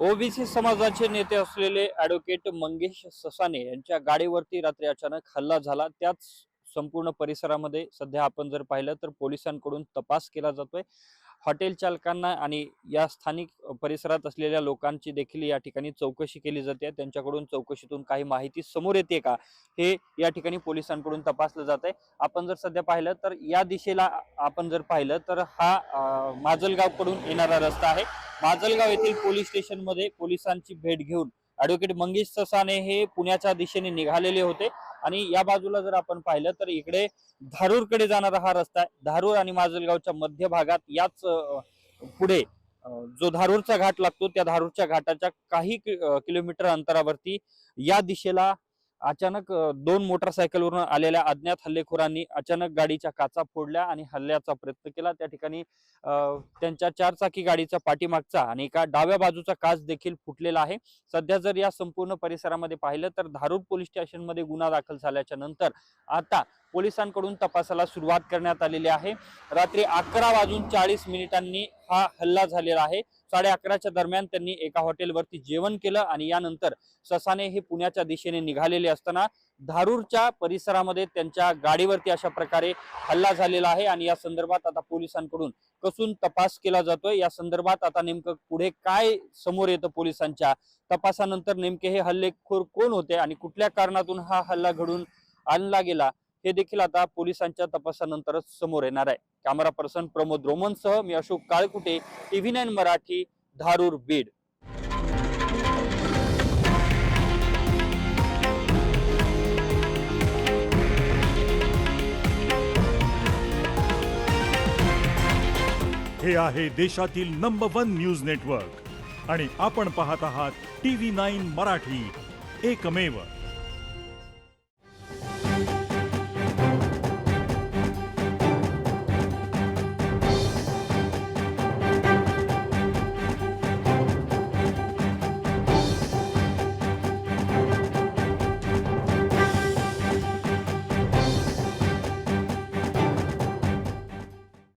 OBC समाजाचे नेते असलेले ॲडव्होकेट मंगेश ससाणे यांच्या गाडीवरती रात्री अचानक हल्ला झाला। त्याच संपूर्ण परिसरामध्ये सध्या आपण जर पाहिलं तर पोलिसांकडून तपास केला जातोय। हॉटेल चालकांना आणि या स्थानिक परिसरात असलेल्या लोकांची देखील या ठिकाणी चौकशी केली जाते। त्यांच्याकडून चौकशीतून काही माहिती समोर येते का हे या ठिकाणी पोलिसांकडून तपासलं जात आहे। आपण जर सध्या पाहिलं तर या दिशेला आपण जर पाहिलं तर हा माजलगावकडून येणारा रस्ता आहे। माजलगाव येथील पोलीस स्टेशन मध्ये पोलिसांची भेट घेऊन ॲडव्होकेट मंगेश ससाणे हे पुण्याच्या दिशेने निघालेले होते आणि या बाजूला जर आपण पाहिलं तर इकडे धारूरकडे जाणारा हा रस्ता आहे। धारूर आणि माजलगावच्या मध्य भागात याच पुढे जो धारूरचा घाट लागतो त्या धारूरच्या घाटाच्या काही किलोमीटर अंतरावरती या दिशेला अचानक दोन मोटरसायकलवरून आलेल्या अज्ञात हल्लेखोरांनी अचानक गाडीच्या काचा फोडल्या आणि हल्ल्याचा प्रयत्न केला। त्या ठिकाणी त्यांच्या चारचाकी गाडीचा पाठीमागचा आणि एका डाव्या बाजूचा काच देखील फुटलेला आहे। सध्या जर या संपूर्ण परिसरामध्ये पाहिलं तर धारूर पोलीस स्टेशन मध्ये गुन्हा दाखल झाल्याच्या नंतर आता पोलिसांकडून तपासाला सुरुवात करण्यात आलेली आहे। रात्री 11:40 हा हल्ला झालेला आहे। 11:30च्या दरम्यान त्यांनी एका हॉटेलवरती जेवण केलं आणि यानंतर ससाणे हे पुण्याच्या दिशेने निघालेले असताना धारूरच्या परिसरामध्ये त्यांच्या गाडीवरती अशा प्रकारे हल्ला झालेला आहे आणि या संदर्भात आता पोलिसांकडून कसून तपास केला जातोय। या संदर्भात आता नेमकं पुढे काय समोर येतं पोलिसांच्या तपासानंतर नेमके हे हल्लेखोर कोण होते आणि कुठल्या कारणातून हा हल्ला घडून आणला गेला हे देखील आता पोलिसांच्या तपासानंतरच समोर येणार आहे। कॅमेरा पर्सन प्रमोद रोमनसह मी अशोक काळकुटे, TV9 मराठी, धारूर, बीड। हे आहे देशातील नंबर 1 न्यूज नेटवर्क आणि आपण पाहत आहात TV9 मराठी, एकमेव।